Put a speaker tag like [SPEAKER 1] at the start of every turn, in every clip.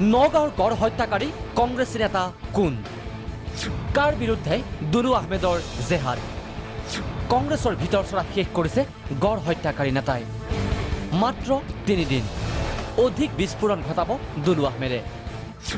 [SPEAKER 1] নগাঁৱৰ গড় হত্যাকাৰী কংগ্ৰেছী নেতা কোন? কাৰ বিৰুদ্ধে দুলু আহমেদৰ জেহাদ? কংগ্ৰেছৰ ভিতৰ চৰা শেষ কৰিছে গড় হত্যাকাৰী নেতাই। মাত্ৰ 3 দিন অধিক বিস্ফোৰণ ঘটাব দুলু আহমেদে।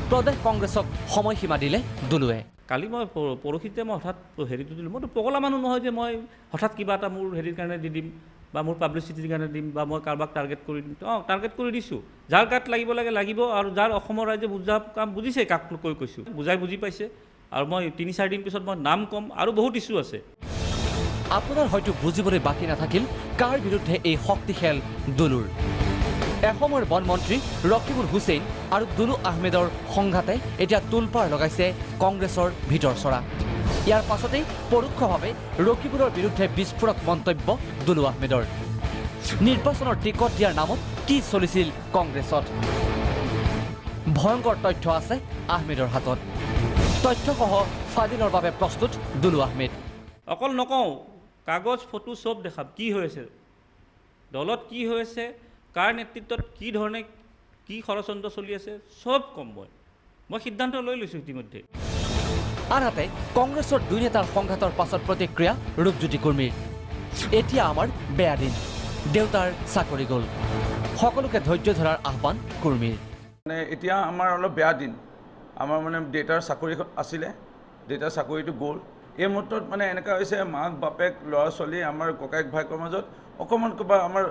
[SPEAKER 1] প্ৰদেশ কংগ্ৰেছক সময়সীমা দিলে দুলুৱে।
[SPEAKER 2] কালি মই পৰহিতে মই হঠাৎ হেৰিটো দিলোঁ। মইতো পগলা মানুহ নহয় যে মই হঠাৎ কিবা এটা মোৰ হেৰিৰ কাৰণে দি দিম বা মোৰ পাব্লিচিটিৰ কাৰণে দিম বা মই কাৰোবাক টাৰ্গেট কৰি দিম। টাৰ্গেট কৰি দিছোঁ। যাৰ গাত লাগিব লাগে লাগিব, আৰু যাৰ অসমৰ ৰাইজে বুজা কাম বুজিছে, কাক কৈছোঁ বুজাই বুজি পাইছে। আৰু মই 3-4 দিন পিছত মই নাম ক'ম, আৰু বহুত ইছ্যু আছে।
[SPEAKER 1] আপোনাৰ হয়তো বুজিবলৈ বাকী নাথাকিল কাৰ বিৰুদ্ধে এই শক্তি খেল দুলুৰ। এসময়ৰ বনমন্ত্ৰী ৰকিবুল হুছেইন আৰু দুলু আহমেদৰ সংঘাতে এতিয়া তোলপাৰ লগাইছে কংগ্ৰেছৰ ভিতৰ চৰা। ইয়াৰ পাছতেই পৰোক্ষভাৱে ৰকিবুলৰ বিৰুদ্ধে বিস্ফোৰক মন্তব্য দুলু আহমেদৰ। নিৰ্বাচনৰ টিকট দিয়াৰ নামত কি চলিছিল কংগ্ৰেছত? ভয়ংকৰ তথ্য আছে আহমেদৰ হাতত। তথ্যসহ ফাদিলৰ বাবে প্ৰস্তুত দুলু আহমেদ।
[SPEAKER 2] অকল নকওঁ, কাগজ ফটো চব দেখাম কি হৈ আছে, দলত কি হৈ আছে, কাৰ নেতৃত্বত কি ধৰণে কি ষড়যন্ত্ৰ চলি আছে, চব কম। মই সিদ্ধান্ত লৈ লৈছোঁ ইতিমধ্যে।
[SPEAKER 1] আনহাতে কংগ্ৰেছৰ 2 নেতাৰ সংঘাতৰ পাছত প্ৰতিক্ৰিয়া ৰূপজ্যোতি কুৰ্মীৰ। এতিয়া আমাৰ বেয়া দিন, দেউতাৰ চাকৰি গ'ল। সকলোকে ধৈৰ্য ধৰাৰ আহ্বান কুৰ্মীৰ।
[SPEAKER 3] মানে এতিয়া আমাৰ অলপ বেয়া দিন। আমাৰ মানে দেউতাৰ চাকৰি আছিলে, দেউতাৰ চাকৰিটো গ'ল। এই মুহূৰ্তত মানে এনেকুৱা হৈছে, মাক বাপেক ল'ৰা ছোৱালী আমাৰ ককায়েক ভাইকৰ মাজত অকণমান কিবা আমাৰ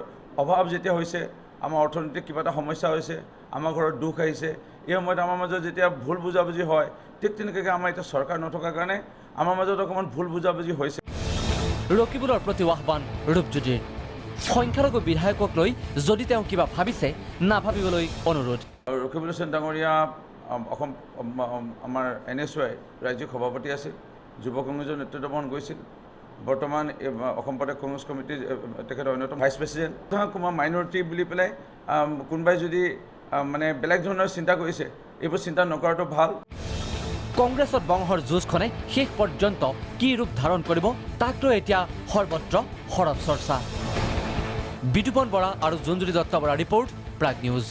[SPEAKER 3] অভাৱ যেতিয়া হৈছে, আমাৰ অৰ্থনৈতিক কিবা এটা সমস্যা হৈছে, আমাৰ ঘৰত দুখ আহিছে, এই সময়ত আমাৰ মাজত যেতিয়া ভুল বুজাবুজি হয়, ঠিক তেনেকৈ আমাৰ এতিয়া চৰকাৰ নথকাৰ কাৰণে আমাৰ মাজত অকণমান ভুল বুজাবুজি হৈছে।
[SPEAKER 1] ৰকিবুলৰ প্ৰতি আহ্বান ৰূপজ্যোতিৰ। সংখ্যালঘু বিধায়কক লৈ যদি তেওঁ কিবা ভাবিছে, নাভাবিবলৈ অনুৰোধ।
[SPEAKER 3] ৰকিবুল হুছেইন ডাঙৰীয়া অসম আমাৰ NSY ৰাজ্যিক সভাপতি আছিল, যুৱ কংগ্ৰেছৰ নেতৃত্ব বহন কৰিছিল। বৰ্তমান অসম প্ৰদেশ কংগ্ৰেছ কমিটিৰ তেখেতৰ অন্যতম ভাইচ প্ৰেচিডেণ্ট। কোনোবা মাইনৰিটি বুলি পেলাই কোনোবাই যদি মানে বেলেগ ধৰণৰ চিন্তা কৰিছে, এইবোৰ চিন্তা নকৰাটো ভাল।
[SPEAKER 1] কংগ্ৰেছত বংশৰ যুঁজখনে শেষ পৰ্যন্ত কি ৰূপ ধাৰণ কৰিব, তাক লৈ এতিয়া সৰ্বত্ৰ সৰব চৰ্চা। বিতুপন বৰা আৰু জুঞ্জুলি দত্ত বৰা ৰিপৰ্ট, প্ৰাগ নিউজ।